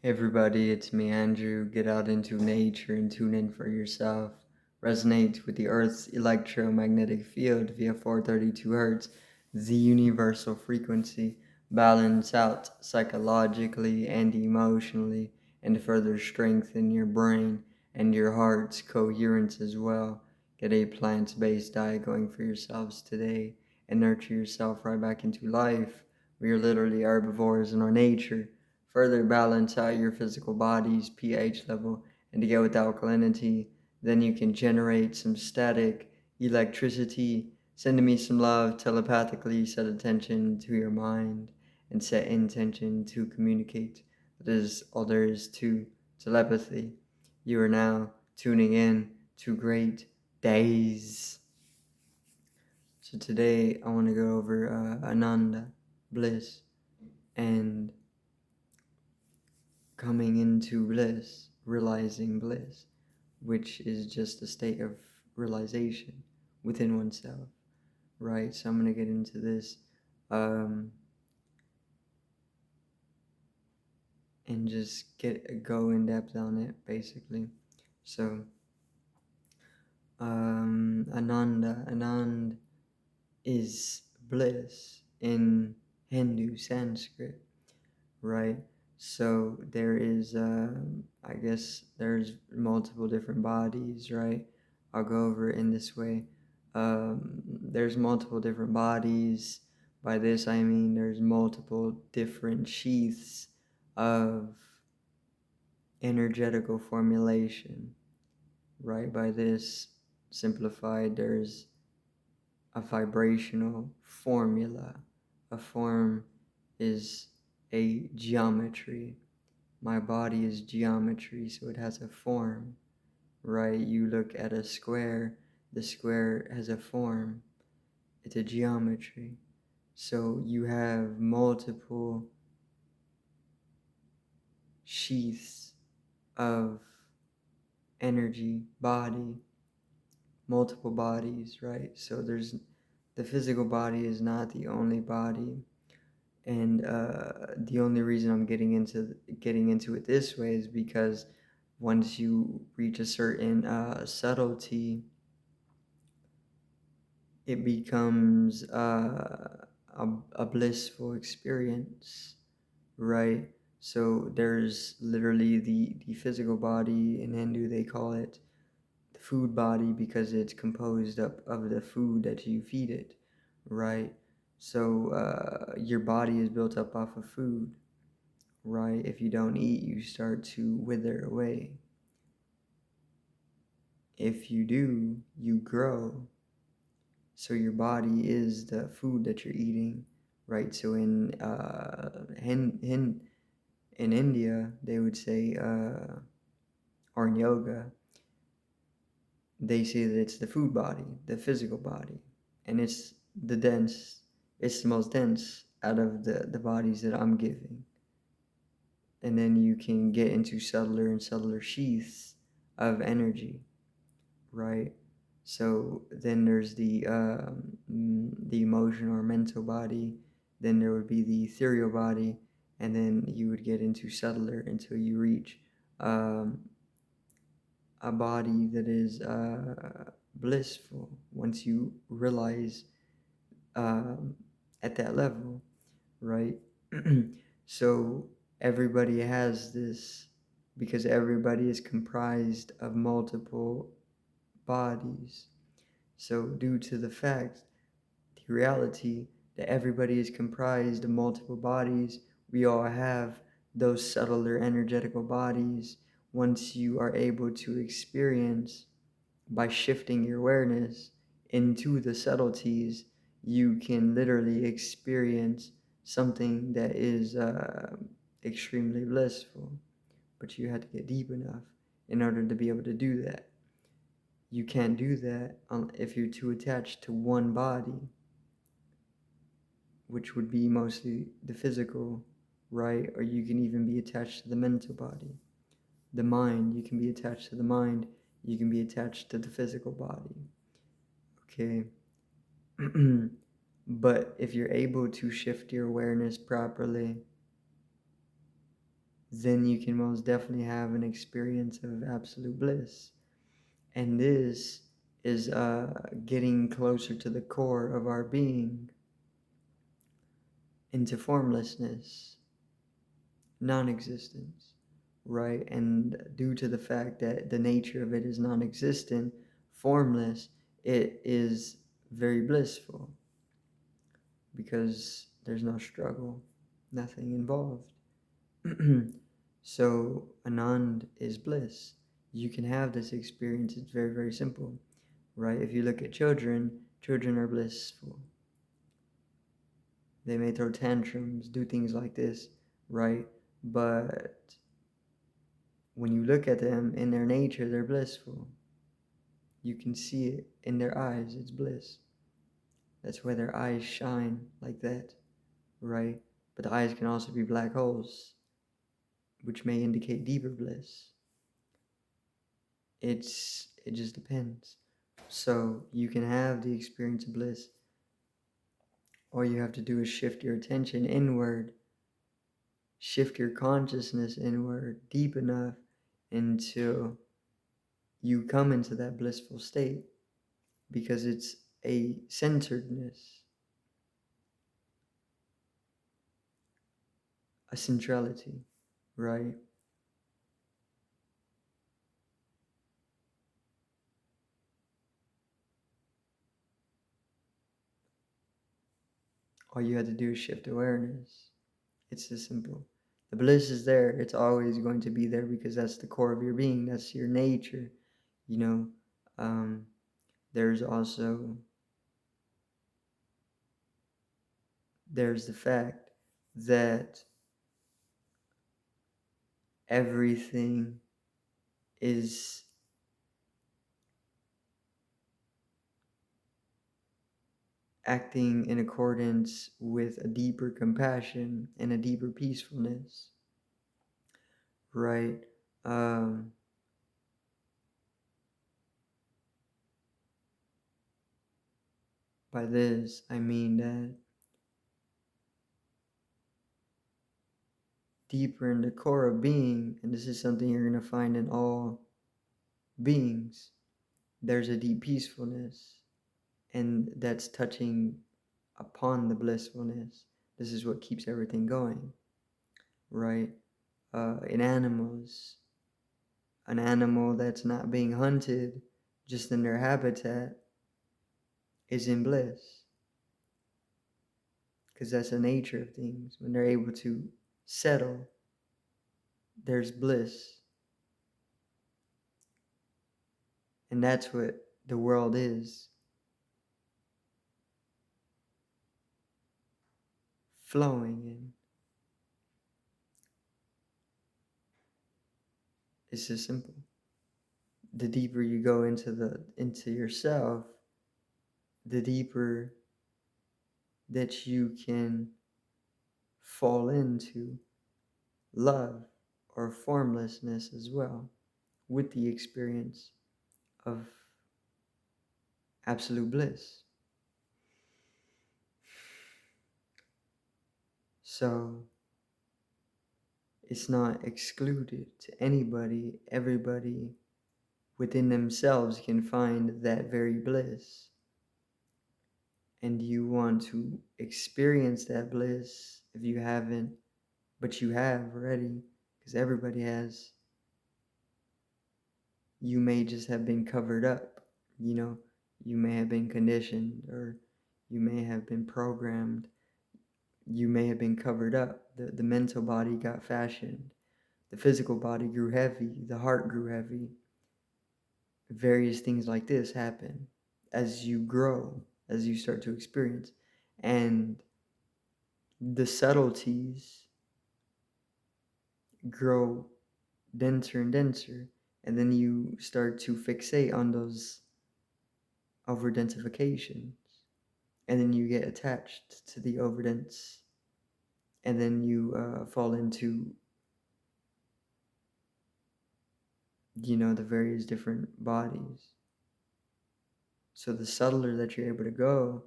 Hey everybody, it's me Andrew. Get out into nature and tune in for yourself. Resonate with the Earth's electromagnetic field via 432 Hz, the universal frequency. Balance out psychologically and emotionally, and further strengthen your brain and your heart's coherence as well. Get a plant-based diet going for yourselves today and nurture yourself right back into life. We are literally herbivores in our nature. Further balance out your physical body's pH level and to get with alkalinity. Then you can generate some static electricity. Send me some love telepathically. Set attention to your mind and set intention to communicate. That is all there is to telepathy. You are now tuning in to Great Days. So today I want to go over Ananda, bliss, and coming into bliss, realizing bliss, which is just a state of realization within oneself, right? So I'm going to get into this and just go in depth on it, basically. So, Anand is bliss in Hindu Sanskrit, right? So there is, I guess there's multiple different bodies, right? I'll go over it in this way. There's multiple different bodies. By this I mean there's multiple different sheaths of energetical formulation, right? By this simplified, there's a vibrational formula. A form is a geometry. My body is geometry, so it has a form, right? You look at a square, the square has a form. It's a geometry. So you have multiple sheaths of energy, body, multiple bodies, right? So there's the physical body is not the only body. And the only reason I'm getting into it this way is because once you reach a certain subtlety, it becomes a blissful experience, right? So there's literally the physical body. In Hindu they call it the food body because it's composed up of the food that you feed it, right? So your body is built up off of food, right? If you don't eat, you start to wither away. If you do, you grow. So your body is the food that you're eating, right? So in India, they would say, or in yoga, they say that it's the food body, the physical body, and it's the most dense out of the bodies that I'm giving. And then you can get into subtler and subtler sheaths of energy, right? So then there's the emotional or mental body, then there would be the ethereal body, and then you would get into subtler until you reach um, a body that is blissful once you realize um, at that level, right? So everybody has this because everybody is comprised of multiple bodies. So, due to the fact, the reality that everybody is comprised of multiple bodies, we all have those subtler energetical bodies. Once you are able to experience by shifting your awareness into the subtleties, you can literally experience something that is extremely blissful. But you have to get deep enough in order to be able to do that. You can't do that if you're too attached to one body, which would be mostly the physical, right? Or you can even be attached to the mental body. The mind, you can be attached to the mind, you can be attached to the physical body. Okay. But if you're able to shift your awareness properly, then you can most definitely have an experience of absolute bliss. And this is getting closer to the core of our being, into formlessness, non-existence, right? And due to the fact that the nature of it is non-existent, formless, it is very blissful because there's no struggle, nothing involved. So Anand is bliss. You can have this experience. It's very, very simple, right? If you look at children, children are blissful. They may throw tantrums, do things like this, right? But when you look at them in their nature, they're blissful. You can see it in their eyes. It's bliss. That's why their eyes shine like that, right? But the eyes can also be black holes, which may indicate deeper bliss. It just depends. So you can have the experience of bliss. All you have to do is shift your attention inward, shift your consciousness inward deep enough until you come into that blissful state, because it's a centeredness, a centrality, right? All you had to do is shift awareness. It's this simple. The bliss is there. It's always going to be there because that's the core of your being. That's your nature. You know, um, there's also there's the fact that everything is acting in accordance with a deeper compassion and a deeper peacefulness, right? Um, by this, I mean that deeper in the core of being, and this is something you're going to find in all beings, there's a deep peacefulness, and that's touching upon the blissfulness. This is what keeps everything going, right? In animals, an animal that's not being hunted just in their habitat is in bliss, because that's the nature of things. When they're able to settle, there's bliss. And that's what the world is, flowing in. It's just simple. The deeper you go into yourself, the deeper that you can fall into love or formlessness as well, with the experience of absolute bliss. So it's not excluded to anybody. Everybody within themselves can find that very bliss. And you want to experience that bliss if you haven't, but you have already, because everybody has. You may just have been covered up, you know, you may have been conditioned, or you may have been programmed, you may have been covered up. The mental body got fashioned, the physical body grew heavy, the heart grew heavy. Various things like this happen as you grow, as you start to experience. And the subtleties grow denser and denser, and then you start to fixate on those overdentifications, and then you get attached to the overdense, and then you fall into, the various different bodies. So the subtler that you're able to go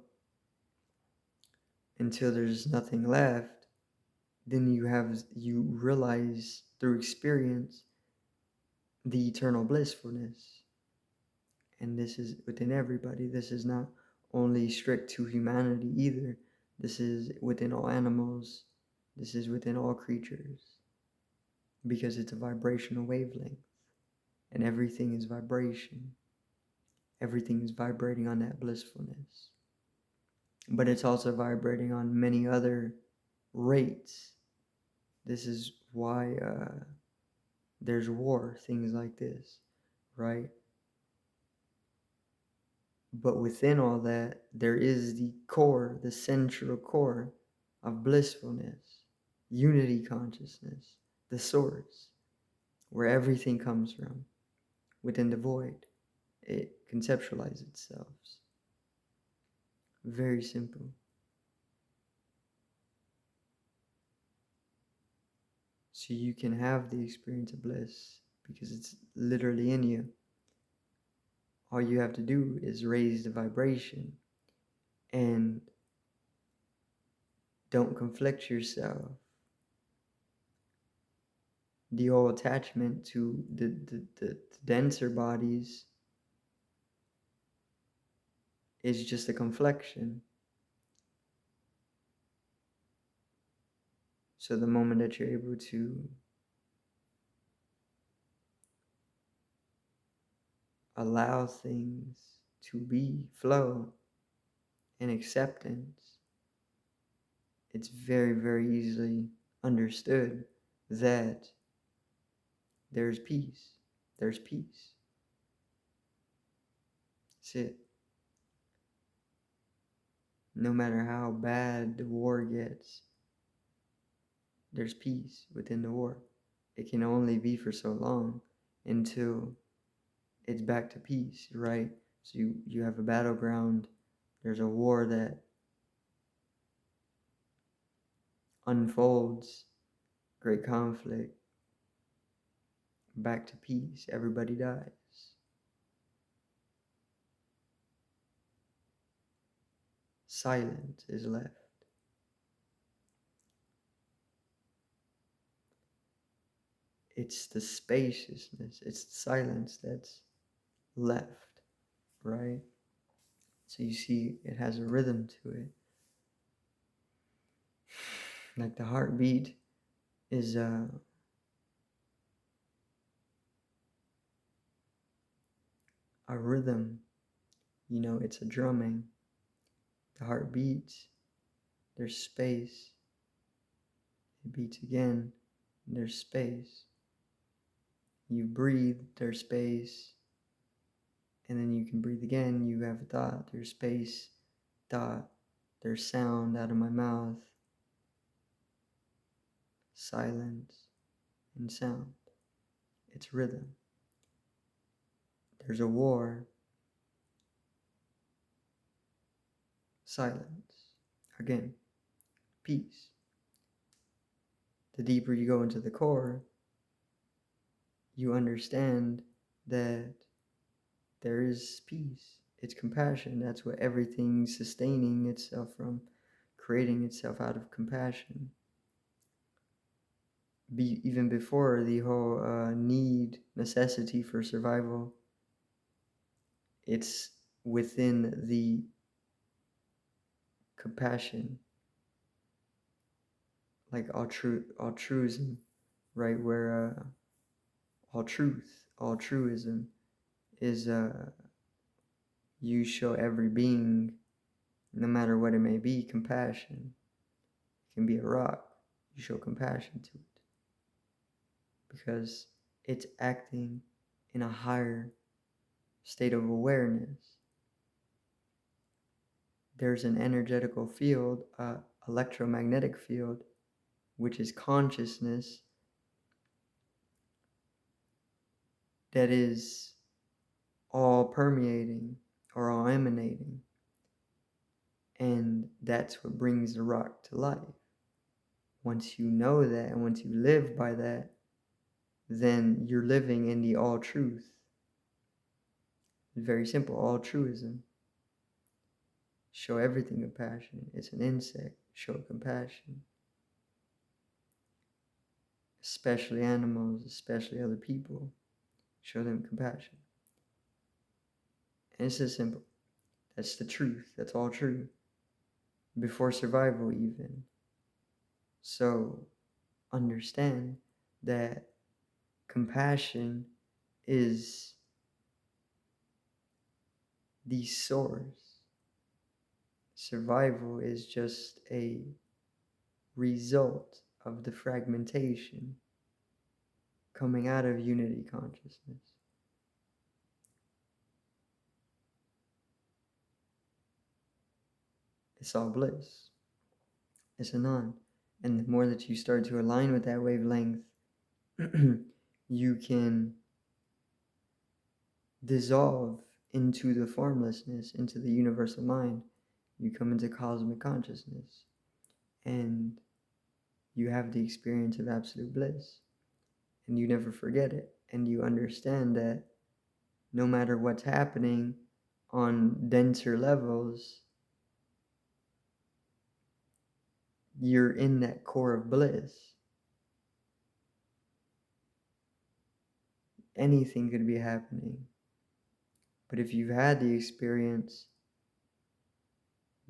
until there's nothing left, then you realize through experience the eternal blissfulness. And this is within everybody. This is not only strict to humanity either. This is within all animals. This is within all creatures. Because it's a vibrational wavelength. And everything is vibration. Everything is vibrating on that blissfulness. But it's also vibrating on many other rates. This is why there's war, things like this, right? But within all that, there is the core, the central core of blissfulness, unity consciousness, the source, where everything comes from. Within the void, it conceptualizes itself. Very simple. So you can have the experience of bliss because it's literally in you. All you have to do is raise the vibration and don't conflict yourself. The whole attachment to the denser bodies is just a conflection. So the moment that you're able to allow things to be, flow, and acceptance, it's very, very easily understood that there's peace. There's peace. That's it. No matter how bad the war gets, there's peace within the war. It can only be for so long until it's back to peace, right? So you have a battleground. There's a war that unfolds, great conflict, back to peace. Everybody dies. Silence is left. It's the spaciousness, it's the silence that's left, right? So you see, it has a rhythm to it. Like the heartbeat is a rhythm. You know, it's a drumming. The heart beats, there's space. It beats again, there's space. You breathe, there's space. And then you can breathe again, you have a thought, there's space, thought, there's sound out of my mouth, silence, and sound. It's rhythm. There's a war, silence. Again, peace. The deeper you go into the core, you understand that there is peace. It's compassion. That's what everything's sustaining itself from, creating itself out of compassion. Even before the whole necessity for survival, it's within the compassion, like altruism, right? Where altruism is you show every being, no matter what it may be, compassion. It can be a rock. You show compassion to it because it's acting in a higher state of awareness. There's an energetical field, electromagnetic field, which is consciousness, that is all permeating or all emanating. And that's what brings the rock to life. Once you know that and once you live by that, then you're living in the all truth. It's very simple, altruism. Show everything compassion. It's an insect. Show compassion. especially animals, especially other people. Show them compassion. And it's as simple. That's the truth. That's all true. Before survival, even. So understand that compassion is the source. Survival is just a result of the fragmentation coming out of unity consciousness. It's all bliss. It's Anand. And the more that you start to align with that wavelength, you can dissolve into the formlessness, into the universal mind. You come into cosmic consciousness, and you have the experience of absolute bliss, and you never forget it. And you understand that no matter what's happening on denser levels, you're in that core of bliss. Anything could be happening. But if you've had the experience,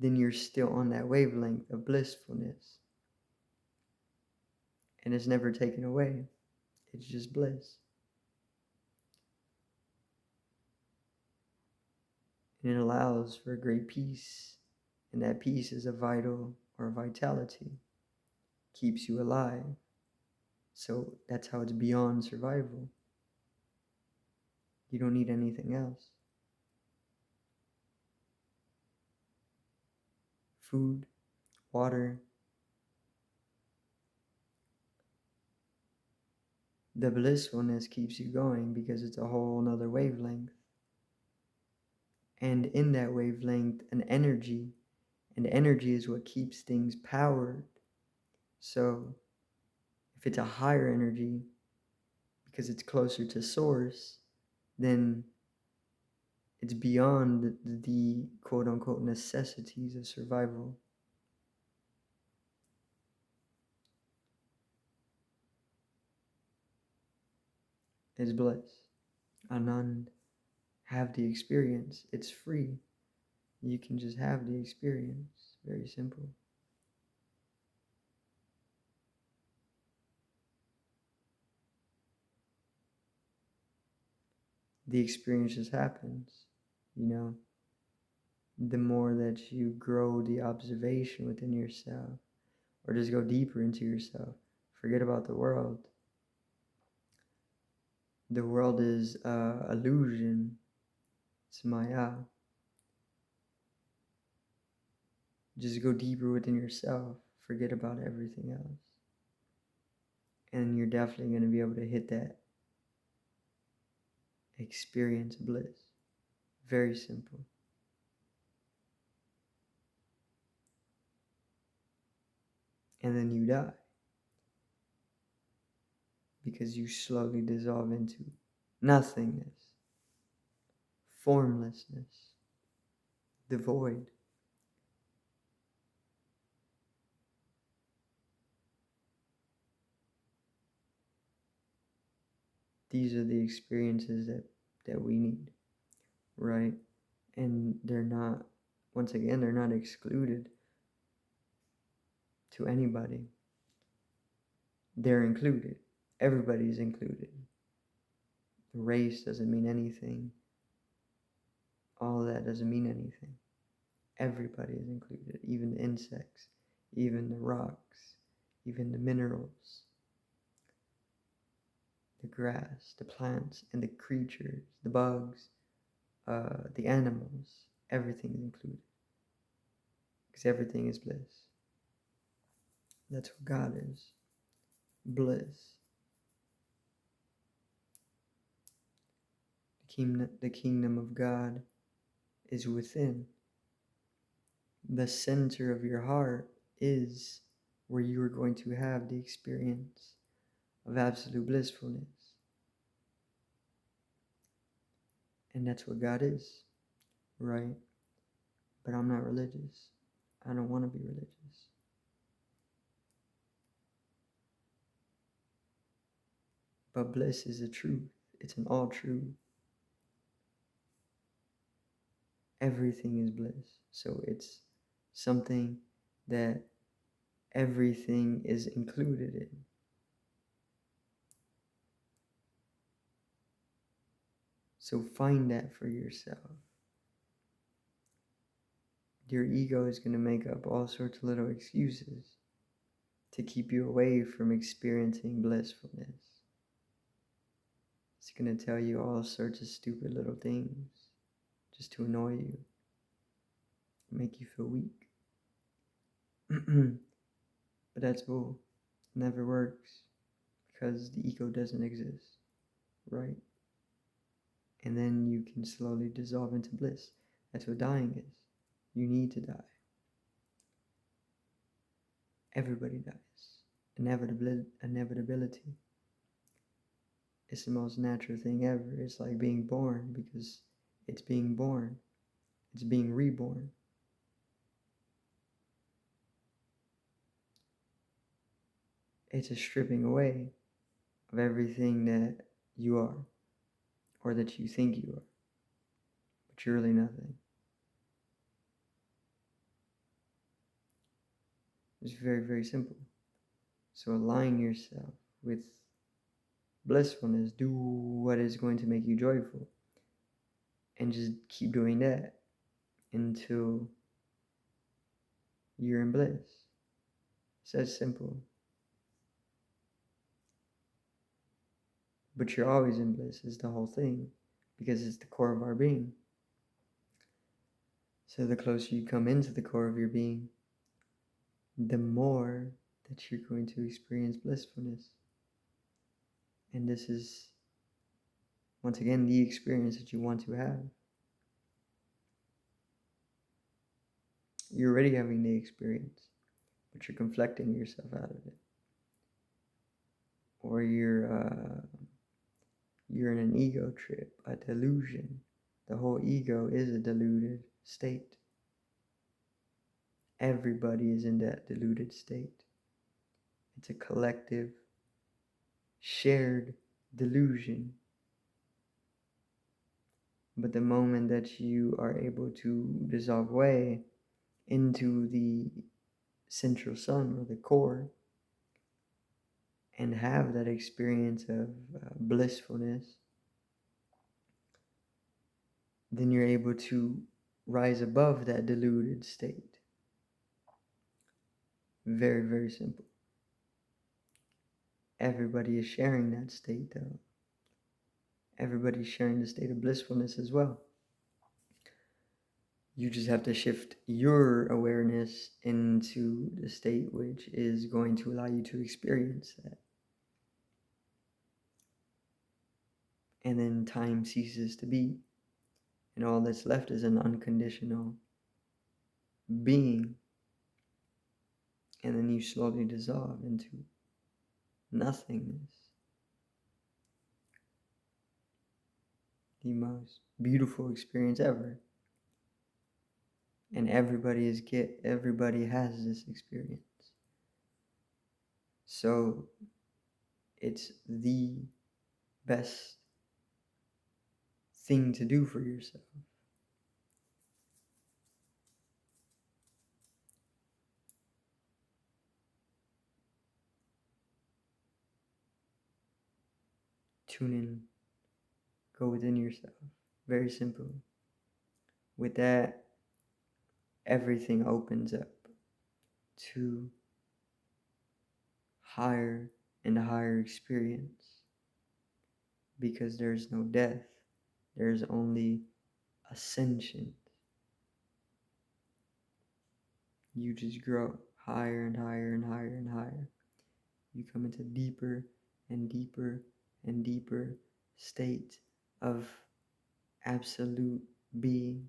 then you're still on that wavelength of blissfulness. And it's never taken away. It's just bliss. And it allows for great peace. And that peace is a vital or vitality. Keeps you alive. So that's how it's beyond survival. You don't need anything else. Food, water. The blissfulness keeps you going because it's a whole nother wavelength. And in that wavelength, an energy. And energy is what keeps things powered. So if it's a higher energy, because it's closer to source, then it's beyond the quote unquote necessities of survival. It's bliss. Anand, have the experience. It's free. You can just have the experience. Very simple. The experience just happens, you know. The more that you grow the observation within yourself, or just go deeper into yourself, forget about the world. The world is illusion. It's Maya. Just go deeper within yourself. Forget about everything else. And you're definitely going to be able to hit that experience bliss. Very simple. And then you die. Because you slowly dissolve into nothingness, formlessness, the void. These are the experiences that we need, right? And they're not, once again, they're not excluded to anybody. They're included. Everybody's included. The race doesn't mean anything. All that doesn't mean anything. Everybody is included, even the insects, even the rocks, even the minerals, the grass, the plants, and the creatures, the bugs, the animals. Everything is included. Because everything is bliss. That's what God is. Bliss. The kingdom of God is within. The center of your heart is where you are going to have the experience of absolute blissfulness. And that's what God is, right? But I'm not religious. I don't want to be religious. But bliss is a truth. It's an all truth. Everything is bliss. So it's something that everything is included in. So find that for yourself. Your ego is going to make up all sorts of little excuses to keep you away from experiencing blissfulness. It's going to tell you all sorts of stupid little things just to annoy you, make you feel weak. But that's bull. It never works because the ego doesn't exist, right? And then you can slowly dissolve into bliss. That's what dying is. You need to die. Everybody dies. Inevitability. It's the most natural thing ever. It's like being born because it's being born. It's being reborn. It's a stripping away of everything that you are or that you think you are, but you're really nothing. It's very, very simple. So align yourself with blissfulness. Do what is going to make you joyful. And just keep doing that until you're in bliss. It's that simple. But you're always in bliss is the whole thing, because it's the core of our being. So the closer you come into the core of your being, the more that you're going to experience blissfulness. And this is, once again, the experience that you want to have. You're already having the experience, but you're conflicting yourself out of it. Or you're in an ego trip, a delusion. The whole ego is a deluded state. Everybody is in that deluded state. It's a collective, shared delusion. But the moment that you are able to dissolve away into the central sun or the core and have that experience of blissfulness, then you're able to rise above that deluded state. Very, very simple. Everybody is sharing that state though. Everybody's sharing the state of blissfulness as well. You just have to shift your awareness into the state which is going to allow you to experience that. And then time ceases to be. And all that's left is an unconditional being. And then you slowly dissolve into nothingness. The most beautiful experience ever. And everybody has this experience. So it's the best thing to do for yourself. Tune in, go within yourself. Very simple. With that, everything opens up to higher and higher experience, because there's no death, there's only ascension. You just grow higher and higher and higher and higher. You come into deeper and deeper and deeper state of absolute being.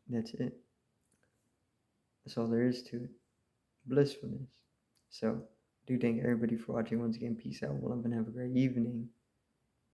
That's it. That's all there is to it. Blissfulness. So, I do thank everybody for watching once again. Peace out. Love and have a great evening.